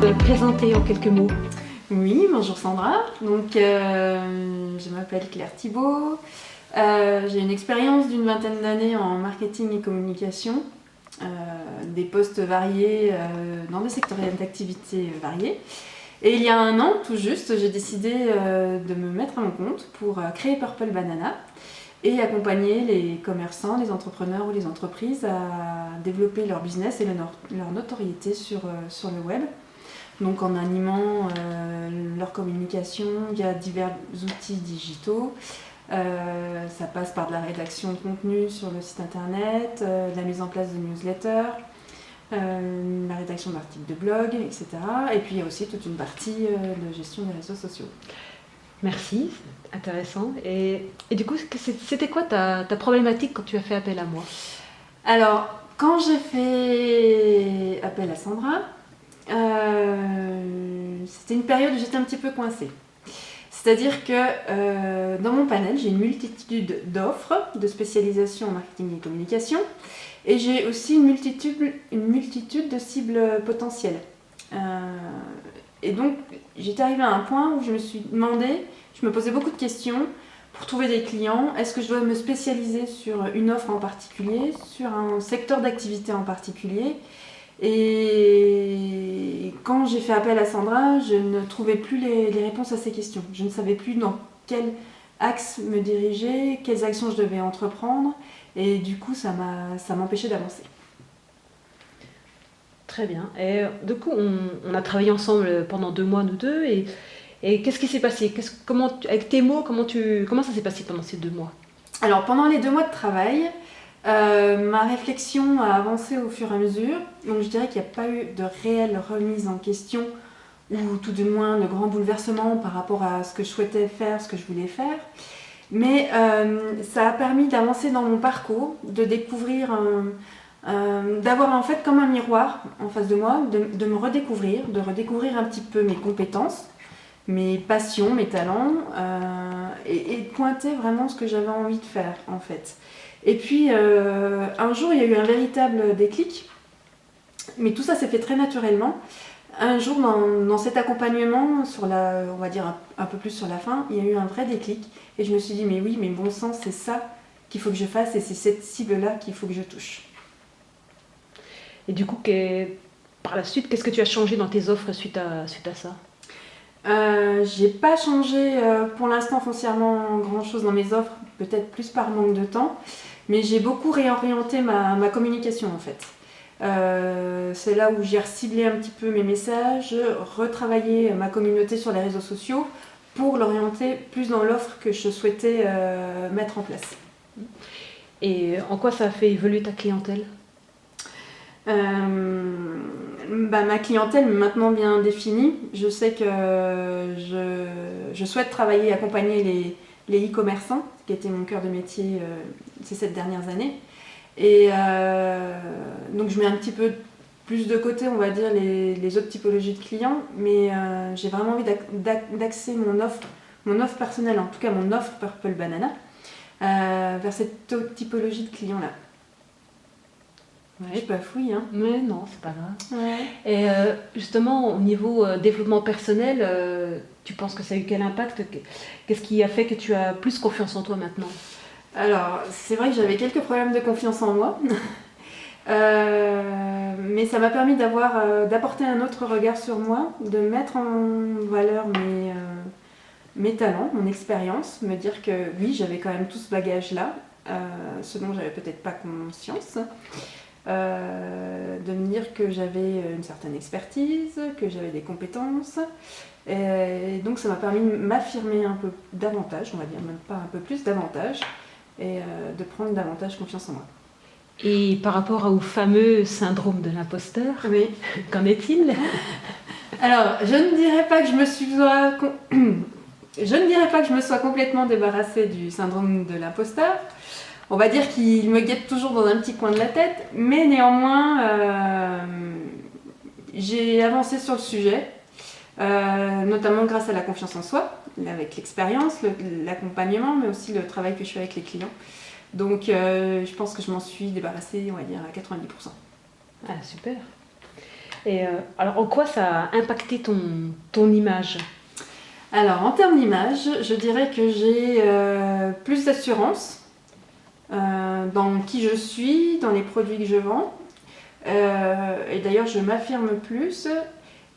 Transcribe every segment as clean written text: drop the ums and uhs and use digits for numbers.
Présenter en quelques mots. Oui, bonjour Sandra. Donc, je m'appelle Claire Thibault. J'ai une expérience d'une vingtaine d'années en marketing et communication, des postes variés dans des secteurs d'activité variés. Et il y a un an, tout juste, j'ai décidé de me mettre à mon compte pour créer Purple Banana et accompagner les commerçants, les entrepreneurs ou les entreprises à développer leur business et leur notoriété sur le web. Donc en animant leur communication via divers outils digitaux. Ça passe par de la rédaction de contenu sur le site internet, de la mise en place de newsletters, la rédaction d'articles de blog, etc. Et puis il y a aussi toute une partie de gestion des réseaux sociaux. Merci, c'est intéressant. Et du coup, c'était quoi ta problématique quand tu as fait appel à moi? Alors, quand j'ai fait appel à Sandra, c'était une période où j'étais un petit peu coincée. C'est-à-dire que dans mon panel, j'ai une multitude d'offres de spécialisation en marketing et communication et j'ai aussi une multitude de cibles potentielles. Et donc, j'étais arrivée à un point où je me suis demandé, je me posais beaucoup de questions pour trouver des clients. Est-ce que je dois me spécialiser sur une offre en particulier, sur un secteur d'activité en particulier ? Et quand j'ai fait appel à Sandra, je ne trouvais plus les réponses à ces questions. Je ne savais plus dans quel axe me diriger, quelles actions je devais entreprendre. Et du coup, ça m'empêchait d'avancer. Très bien. Et du coup, on a travaillé ensemble pendant 2 mois, nous deux. Et qu'est-ce qui s'est passé? Avec tes mots, comment ça s'est passé pendant ces 2 mois? Alors, pendant les 2 mois de travail, ma réflexion a avancé au fur et à mesure. Donc, je dirais qu'il n'y a pas eu de réelle remise en question ou tout de moins de grands bouleversements par rapport à ce que je souhaitais faire, ce que je voulais faire. Mais ça a permis d'avancer dans mon parcours, de découvrir, d'avoir en fait comme un miroir en face de moi, de me redécouvrir, de redécouvrir un petit peu mes compétences, mes passions, mes talents, et de pointer vraiment ce que j'avais envie de faire en fait. Et puis un jour, il y a eu un véritable déclic, mais tout ça s'est fait très naturellement. Un jour, dans cet accompagnement, on va dire un peu plus sur la fin, il y a eu un vrai déclic. Et je me suis dit, mais oui, mais bon sang, c'est ça qu'il faut que je fasse et c'est cette cible-là qu'il faut que je touche. Et du coup, par la suite, qu'est-ce que tu as changé dans tes offres suite à ça? J'ai pas changé pour l'instant foncièrement grand-chose dans mes offres, peut-être plus par manque de temps, mais j'ai beaucoup réorienté ma communication en fait. C'est là où j'ai ciblé un petit peu mes messages, retravaillé ma communauté sur les réseaux sociaux pour l'orienter plus dans l'offre que je souhaitais mettre en place. Et en quoi ça a fait évoluer ta clientèle? Ma clientèle est maintenant bien définie. Je sais que je souhaite travailler et accompagner les e-commerçants, ce qui était mon cœur de métier ces 7 dernières années. Et donc je mets un petit peu plus de côté, on va dire, les autres typologies de clients, mais j'ai vraiment envie d'axer mon offre personnelle, en tout cas mon offre Purple Banana, vers cette autre typologie de clients-là. Ouais. Je bafouille, hein. Mais non, c'est pas grave. Ouais. Et justement, au niveau développement personnel, tu penses que ça a eu quel impact? Qu'est-ce qui a fait que tu as plus confiance en toi maintenant? Alors, c'est vrai que j'avais quelques problèmes de confiance en moi, mais ça m'a permis d'apporter un autre regard sur moi, de mettre en valeur mes talents, mon expérience, me dire que oui, j'avais quand même tout ce bagage-là, ce dont j'avais peut-être pas conscience, de me dire que j'avais une certaine expertise, que j'avais des compétences. Et donc ça m'a permis de m'affirmer un peu davantage, on va dire même pas un peu plus, davantage, et de prendre davantage confiance en moi. Et par rapport au fameux syndrome de l'imposteur, oui. Qu'en est-il? Alors, je ne dirais pas que je me sois complètement débarrassée du syndrome de l'imposteur. On va dire qu'il me guette toujours dans un petit coin de la tête, mais néanmoins, j'ai avancé sur le sujet, notamment grâce à la confiance en soi, avec l'expérience, l'accompagnement, mais aussi le travail que je fais avec les clients. Donc je pense que je m'en suis débarrassée, on va dire, à 90%. Ah, super. Et alors, en quoi ça a impacté ton image? Alors, en termes d'image, je dirais que j'ai plus d'assurance dans qui je suis, dans les produits que je vends. Et d'ailleurs, je m'affirme plus.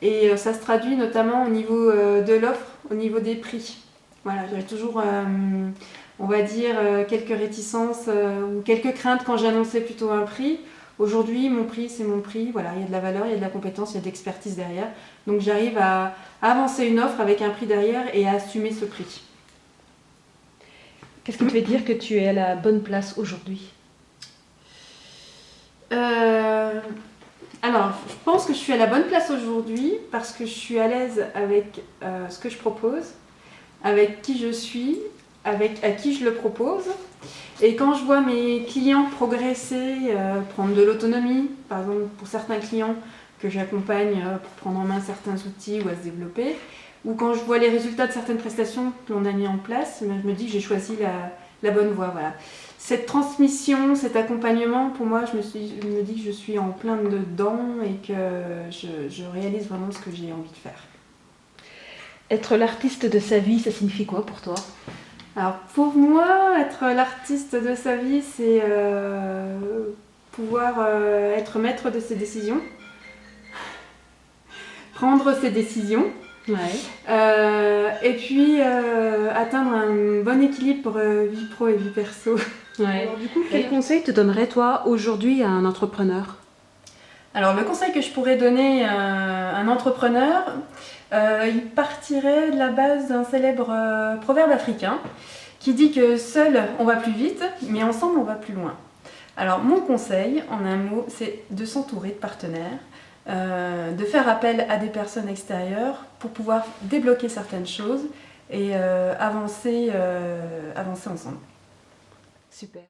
Et ça se traduit notamment au niveau de l'offre, au niveau des prix. Voilà, j'avais toujours, on va dire, quelques réticences ou quelques craintes quand j'annonçais plutôt un prix. Aujourd'hui, mon prix, c'est mon prix. Voilà, il y a de la valeur, il y a de la compétence, il y a de l'expertise derrière. Donc j'arrive à avancer une offre avec un prix derrière et à assumer ce prix. Qu'est-ce qui te fait dire que tu es à la bonne place aujourd'hui? Alors, je pense que je suis à la bonne place aujourd'hui parce que je suis à l'aise avec ce que je propose, avec qui je suis, avec à qui je le propose. Et quand je vois mes clients progresser, prendre de l'autonomie, par exemple pour certains clients que j'accompagne pour prendre en main certains outils ou à se développer, ou quand je vois les résultats de certaines prestations que l'on a mis en place, je me dis que j'ai choisi la bonne voie. Voilà. Cette transmission, cet accompagnement, pour moi, je me dis que je suis en plein dedans et que je réalise vraiment ce que j'ai envie de faire. Être l'artiste de sa vie, ça signifie quoi pour toi? Alors pour moi, être l'artiste de sa vie, c'est pouvoir être maître de ses décisions, prendre ses décisions, et puis atteindre un bon équilibre vie pro et vie perso. Ouais. Alors, du coup, quel conseil te donnerais toi aujourd'hui à un entrepreneur? Alors le conseil que je pourrais donner à un entrepreneur, il partirait de la base d'un célèbre proverbe africain qui dit que seul on va plus vite, mais ensemble on va plus loin. Alors mon conseil, en un mot, c'est de s'entourer de partenaires, de faire appel à des personnes extérieures pour pouvoir débloquer certaines choses et avancer ensemble. Super.